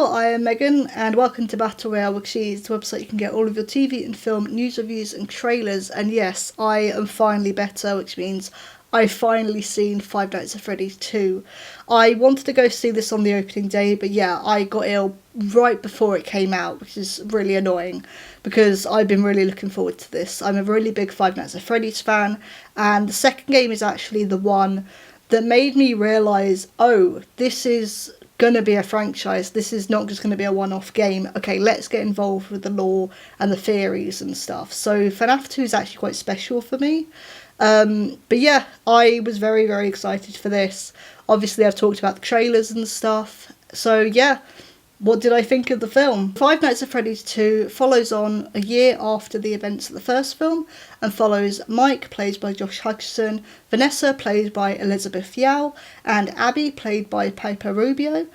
Hello, I am Megan, and welcome to Battle Royale with Cheese, the website you can get all of your TV and film news, reviews and trailers. And yes, I am finally better, which means I've finally seen Five Nights at Freddy's 2. I wanted to go see this on the opening day, but yeah, I got ill right before it came out, which is really annoying because I've been really looking forward to this. I'm a really big Five Nights at Freddy's fan, and the second game is actually the one that made me realise, oh, this is gonna be a franchise. This is not just gonna be a one-off game. Okay, let's get involved with the lore and the theories and stuff. So FNAF 2 is actually quite special for me. But yeah, I was very, very excited for this. Obviously, I've talked about the trailers and stuff. So yeah, what did I think of the film? Five Nights at Freddy's 2 follows on a year after the events of the first film and follows Mike, played by Josh Hutcherson, Vanessa, played by Elizabeth Yao, and Abby, played by Piper Rubio,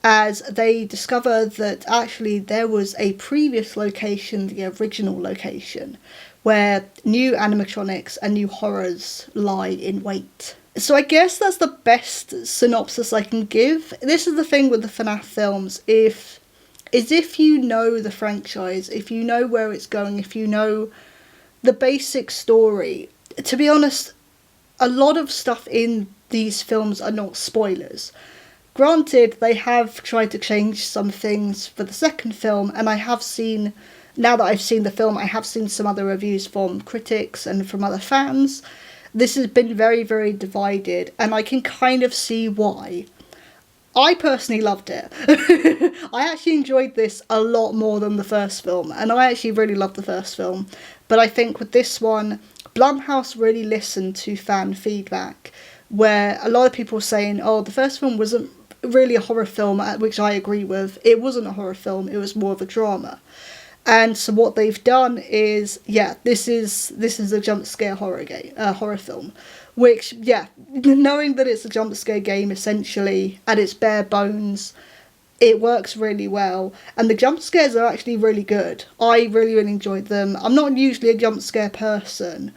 as they discover that actually there was a previous location, the original location, where new animatronics and new horrors lie in wait. So I guess that's the best synopsis I can give. This is the thing with the FNAF films, if you know the franchise, if you know where it's going, if you know the basic story. To be honest, a lot of stuff in these films are not spoilers. Granted, they have tried to change some things for the second film, and I have seen, now that I've seen the film, I have seen some other reviews from critics and from other fans. This has been very, very divided, and I can kind of see why. I personally loved it. I actually enjoyed this a lot more than the first film, and I actually really loved the first film. But I think with this one, Blumhouse really listened to fan feedback, where a lot of people were saying, oh, the first film wasn't really a horror film, which I agree with. It wasn't a horror film, it was more of a drama. And so what they've done is, yeah, this is a jump scare horror film, which, yeah, knowing that it's a jump scare game essentially at its bare bones, it works really well, and the jump scares are actually really good. I really, really enjoyed them. I'm not usually a jump scare person.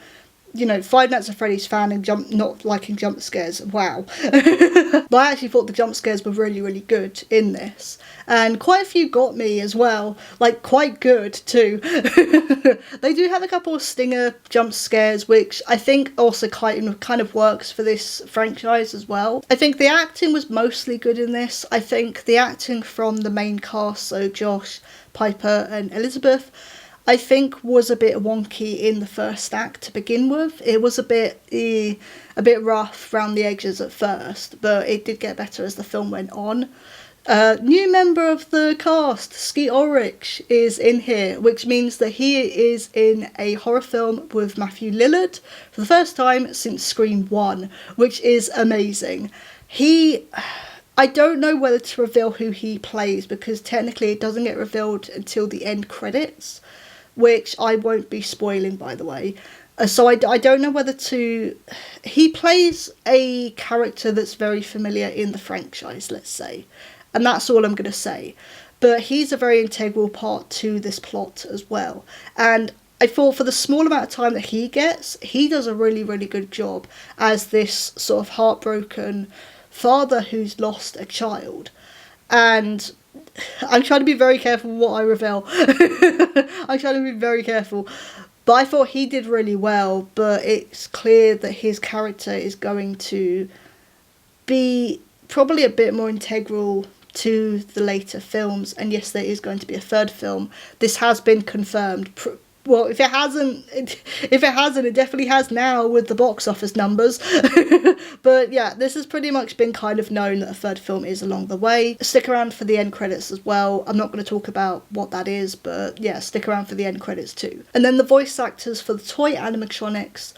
You know, Five Nights at Freddy's fan and not liking jump scares, wow. But I actually thought the jump scares were really, really good in this. And quite a few got me as well, like quite good too. They do have a couple of stinger jump scares, which I think also kind of works for this franchise as well. I think the acting was mostly good in this. I think the acting from the main cast, so Josh, Piper and Elizabeth, I think was a bit wonky in the first act to begin with. It was a bit rough around the edges at first, but it did get better as the film went on. New member of the cast, Skeet Ulrich, is in here, which means that he is in a horror film with Matthew Lillard for the first time since Scream 1, which is amazing. I don't know whether to reveal who he plays, because technically it doesn't get revealed until the end credits, which I won't be spoiling, by the way. So I don't know whether to... He plays a character that's very familiar in the franchise, let's say. And that's all I'm going to say. But he's a very integral part to this plot as well. And I thought for the small amount of time that he gets, he does a really, really good job as this sort of heartbroken father who's lost a child. And I'm trying to be very careful with what I reveal. I'm trying to be very careful. But I thought he did really well, but it's clear that his character is going to be probably a bit more integral to the later films. And yes, there is going to be a third film. This has been confirmed. Well, if it hasn't, it definitely has now with the box office numbers. But yeah, this has pretty much been kind of known that a third film is along the way. Stick around for the end credits as well. I'm not going to talk about what that is, but yeah, stick around for the end credits too. And then the voice actors for the toy animatronics,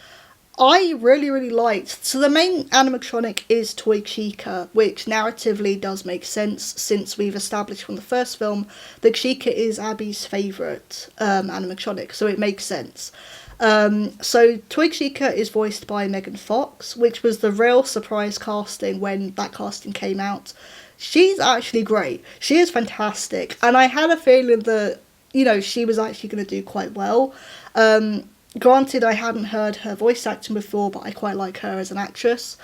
I really, really liked. So the main animatronic is Toy Chica, which narratively does make sense since we've established from the first film that Chica is Abby's favourite animatronic, so it makes sense. So Toy Chica is voiced by Megan Fox, which was the real surprise casting when that casting came out. She's actually great. She is fantastic, and I had a feeling that, you know, she was actually going to do quite well. Granted, I hadn't heard her voice acting before, but I quite like her as an actress.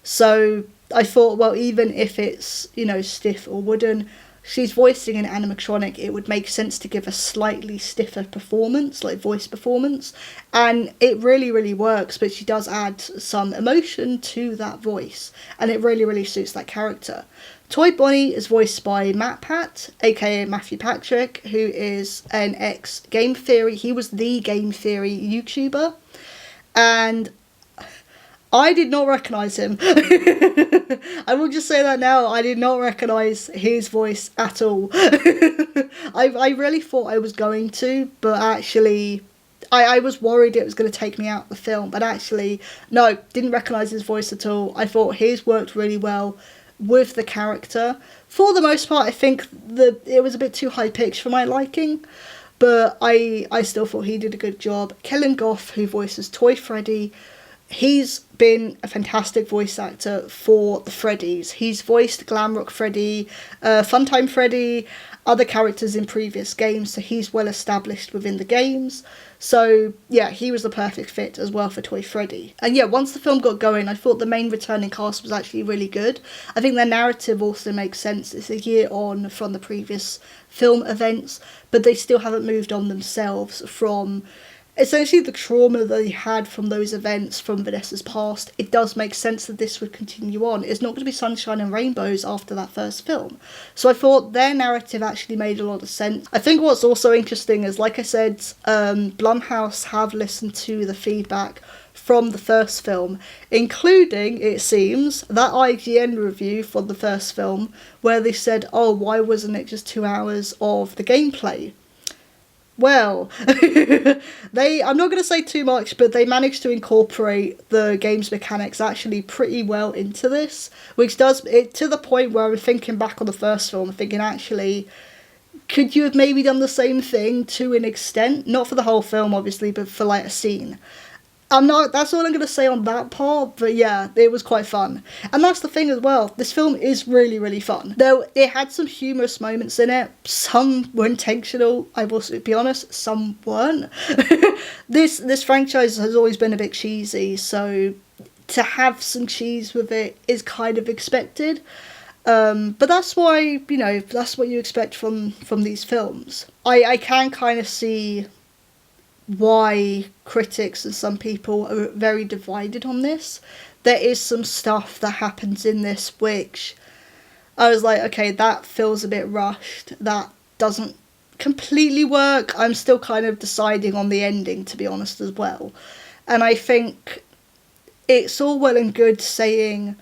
So I thought, well, even if it's, you know, stiff or wooden, she's voicing an animatronic, it would make sense to give a slightly stiffer performance, like voice performance, and it really, really works, but she does add some emotion to that voice, and it really, really suits that character. Toy Bonnie is voiced by Matt Pat, aka Matthew Patrick, who is an ex-Game Theory. He was the Game Theory YouTuber, and I did not recognise him. I will just say that now, I did not recognise his voice at all. I really thought I was going to, but actually, I was worried it was going to take me out of the film, but actually, no, didn't recognise his voice at all. I thought his worked really well with the character. For the most part, I think it was a bit too high-pitched for my liking, but I still thought he did a good job. Kellen Goff, who voices Toy Freddy, he's been a fantastic voice actor for the Freddys. He's voiced Glamrock Freddy, Funtime Freddy, other characters in previous games, so he's well established within the games. So yeah, he was the perfect fit as well for Toy Freddy. And yeah, once the film got going, I thought the main returning cast was actually really good. I think their narrative also makes sense. It's a year on from the previous film events, but they still haven't moved on themselves from essentially the trauma that they had from those events from Vanessa's past. It does make sense that this would continue on. It's not going to be sunshine and rainbows after that first film. So I thought their narrative actually made a lot of sense. I think what's also interesting is, like I said, Blumhouse have listened to the feedback from the first film, including, it seems, that IGN review for the first film where they said, oh, why wasn't it just 2 hours of the gameplay? Well, I'm not going to say too much, but they managed to incorporate the game's mechanics actually pretty well into this, which does it to the point where I'm thinking back on the first film, I'm thinking, actually, could you have maybe done the same thing to an extent? Not for the whole film, obviously, but for like a scene. That's all I'm going to say on that part, but yeah, it was quite fun. And that's the thing as well, this film is really, really fun. Though it had some humorous moments in it, some were intentional, I will be honest, some weren't. This franchise has always been a bit cheesy, so to have some cheese with it is kind of expected. But that's why, that's what you expect from these films. I can kind of see why critics and some people are very divided on this. There is some stuff that happens in this which I was like, okay, that feels a bit rushed, that doesn't completely work. I'm still kind of deciding on the ending, to be honest, as well. And I think it's all well and good saying,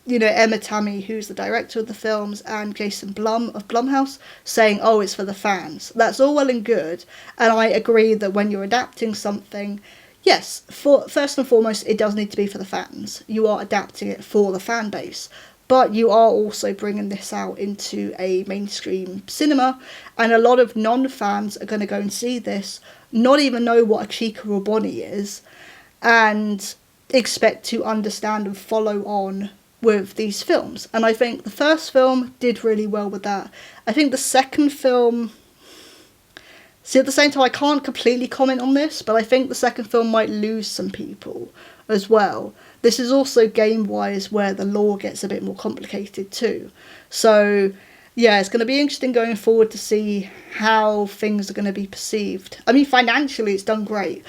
Emma Tammy, who's the director of the films, and Jason Blum of Blumhouse, saying, oh, it's for the fans. That's all well and good, and I agree that when you're adapting something, yes, first and foremost, it does need to be for the fans. You are adapting it for the fan base, but you are also bringing this out into a mainstream cinema, and a lot of non-fans are going to go and see this, not even know what a Chica or Bonnie is, and expect to understand and follow on with these films. And I think the first film did really well with that. I think the second film, at the same time, I can't completely comment on this, but I think the second film might lose some people as well. This is also game-wise where the lore gets a bit more complicated too. So yeah, it's going to be interesting going forward to see how things are going to be perceived. I mean, financially, it's done great.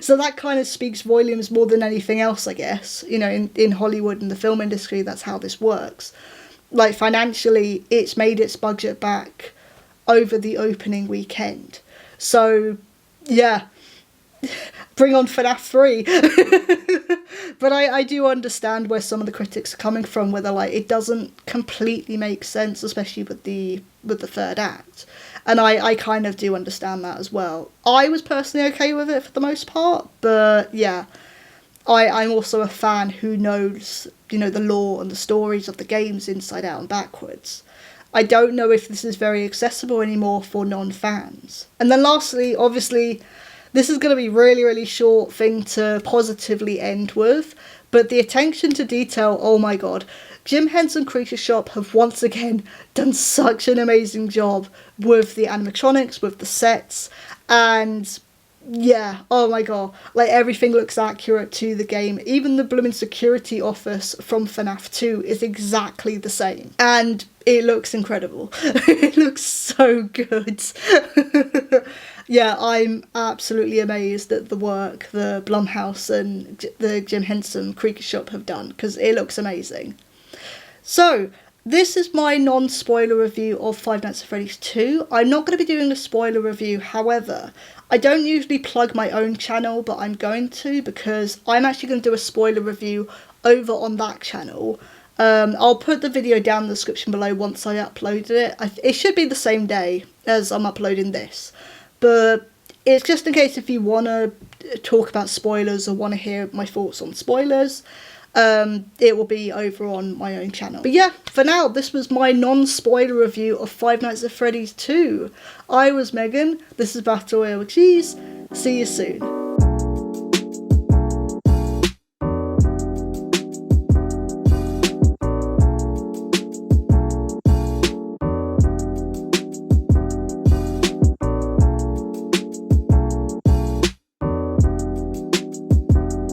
So that kind of speaks volumes more than anything else, I guess. In Hollywood and the film industry, that's how this works. Like, financially, it's made its budget back over the opening weekend. So, yeah. Bring on FNAF 3. But I do understand where some of the critics are coming from, where they're like, it doesn't completely make sense, especially with the third act. And I kind of do understand that as well. I was personally okay with it for the most part, but yeah, I'm also a fan who knows, the lore and the stories of the games inside out and backwards. I don't know if this is very accessible anymore for non-fans. And then lastly, obviously, this is going to be really, really short thing to positively end with, but the attention to detail, oh my god. Jim Henson Creature Shop have once again done such an amazing job with the animatronics, with the sets, and Yeah, oh my god, like everything looks accurate to the game. Even the blooming security office from FNAF 2 is exactly the same, and it looks incredible. It looks so good. Yeah, I'm absolutely amazed at the work the Blumhouse and the Jim Henson Creaky Shop have done, because it looks amazing. So, this is my non-spoiler review of Five Nights at Freddy's 2. I'm not going to be doing a spoiler review, however, I don't usually plug my own channel, but I'm going to, because I'm actually going to do a spoiler review over on that channel. I'll put the video down in the description below once I uploaded it. It should be the same day as I'm uploading this, but it's just in case if you want to talk about spoilers or want to hear my thoughts on spoilers. It will be over on my own channel. But yeah, for now, this was my non-spoiler review of Five Nights at Freddy's 2. I was Megan, this is Battle Royale with Cheese, see you soon.